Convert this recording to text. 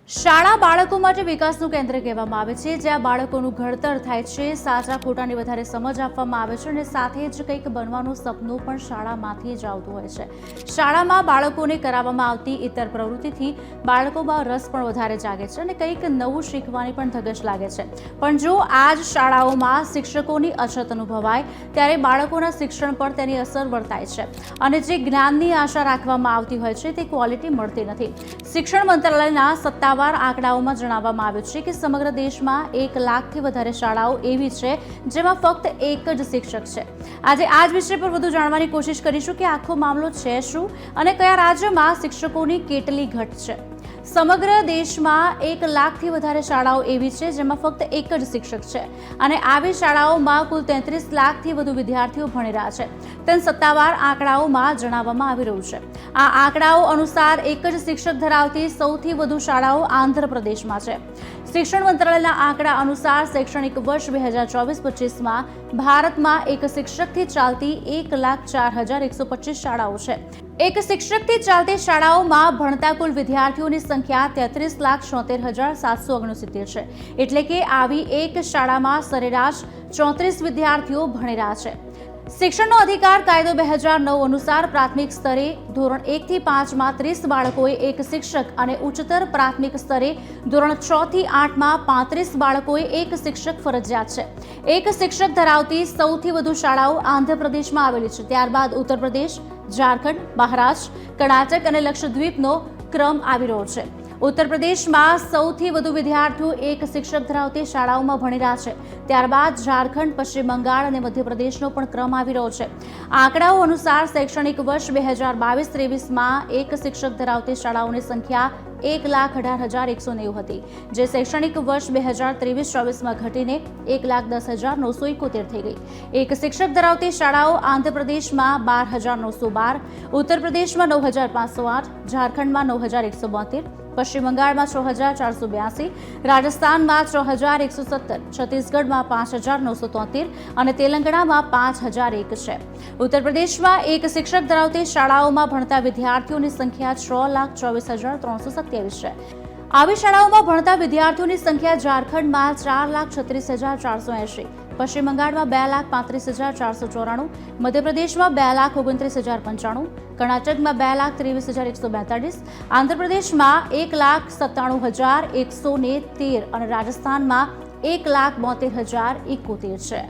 શાળા બાળકો માટે વિકાસનું કેન્દ્ર કહેવામાં આવે છે, જ્યાં બાળકોનું ઘડતર થાય છે, સાચા ખોટાની વધારે સમજ આપવામાં આવે છે અને સાથે જ કંઈક બનવાનું સપનું પણ શાળામાંથી જ આવતું હોય છે. શાળામાં બાળકોને કરાવવામાં આવતી ઇતર પ્રવૃત્તિથી બાળકોમાં રસ પણ વધારે જાગે છે અને કંઈક નવું શીખવાની પણ ધગશ લાગે છે. પણ જો આ જ શાળાઓમાં શિક્ષકોની અછત અનુભવાય ત્યારે બાળકોના શિક્ષણ પર તેની અસર વર્તાય છે અને જે જ્ઞાનની આશા રાખવામાં આવતી હોય છે તે ક્વોલિટી મળતી નથી. શિક્ષણ મંત્રાલયના સત્તાવાર આંકડાઓમાં જણાવવામાં આવ્યું છે કે સમગ્ર દેશમાં 1 લાખથી વધારે શાળાઓ એવી છે જેમાં ફક્ત એક જ શિક્ષક છે. આજે આ જ વિષય પર વધુ જાણવાની કોશિશ કરીશું કે આખો મામલો છે શું અને કયા રાજ્યમાં શિક્ષકોની કેટલી ઘટ છે. સમગ્ર દેશમાં 1 લાખથી વધારે શાળાઓ એવી છે જેમાં ફક્ત એક જ શિક્ષક છે અને આવી શાળાઓમાં કુલ 33 લાખથી વધુ વિદ્યાર્થીઓ ભણી રહ્યા છે તેમ સત્તાવાર આંકડાઓમાં જણાવવામાં આવી રહ્યું છે. આ આંકડાઓ અનુસાર એક જ શિક્ષક ધરાવતી સૌથી વધુ શાળાઓ આંધ્રપ્રદેશમાં છે. શિક્ષણ મંત્રાલયના આંકડા અનુસાર શૈક્ષણિક વર્ષ 2024-25માં ભારતમાં એક શિક્ષકથી ચાલતી 1,04,125 શાળાઓ છે. એક શિક્ષકથી ચાલતી શાળાઓમાં ભણતા કુલ વિદ્યાર્થીઓની સંખ્યા 33,76,769 છે. એટલે કે આવી એક શાળામાં સરેરાશ 34 વિદ્યાર્થીઓ ભણી રહ્યા છે. શિક્ષણનો અધિકાર કાયદો 2009 અનુસાર પ્રાથમિક સ્તરે ધોરણ 1 થી 5માં 30 બાળકોએ એક શિક્ષક અને ઉચ્ચતર પ્રાથમિક સ્તરે ધોરણ 6 થી 8માં 35 બાળકોએ એક શિક્ષક ફરજિયાત છે. એક શિક્ષક ધરાવતી સૌથી વધુ શાળાઓ આંધ્રપ્રદેશમાં આવેલી છે. ત્યારબાદ ઉત્તર પ્રદેશ, ઝારખંડ, મહારાષ્ટ્ર, કર્ણાટક અને લક્ષદ્વીપનો ક્રમ આવી રહ્યો છે. ઉત્તર પ્રદેશમાં સૌથી વધુ વિદ્યાર્થીઓ એક શિક્ષક ધરાવતી શાળાઓમાં ભણી રહ્યા છે. ત્યારબાદ ઝારખંડ, પશ્ચિમ બંગાળ અને મધ્યપ્રદેશનો પણ ક્રમ આવી રહ્યો છે. આંકડાઓ અનુસાર શૈક્ષણિક વર્ષ 2022-23માં એક શિક્ષક ધરાવતી શાળાઓની સંખ્યા 1,18,190 હતી, જે શૈક્ષણિક વર્ષ 2023-24માં ઘટીને 1,10,971 થઈ ગઈ. એક શિક્ષક ધરાવતી શાળાઓ આંધ્રપ્રદેશમાં 12,912, ઉત્તર પ્રદેશમાં 9,508, ઝારખંડમાં 9,172, પશ્ચિમ બંગાળમાં 6,482, રાજસ્થાનમાં 6,117, છત્તીસગઢમાં 5,973 અને તેલંગાણામાં 5,001 છે. ઉત્તર પ્રદેશમાં એક શિક્ષક ધરાવતી શાળાઓમાં ભણતા વિદ્યાર્થીઓની સંખ્યા 6,24,327 છે. આવી શાળાઓમાં ભણતા વિદ્યાર્થીઓની સંખ્યા ઝારખંડમાં 4,36,480, પશ્ચિમ બંગાળમાં 2,35,494, મધ્યપ્રદેશમાં 2,29,095, કર્ણાટકમાં 2,23,142, આંધ્રપ્રદેશમાં 1,97,113 અને રાજસ્થાનમાં 1,72,071 છે.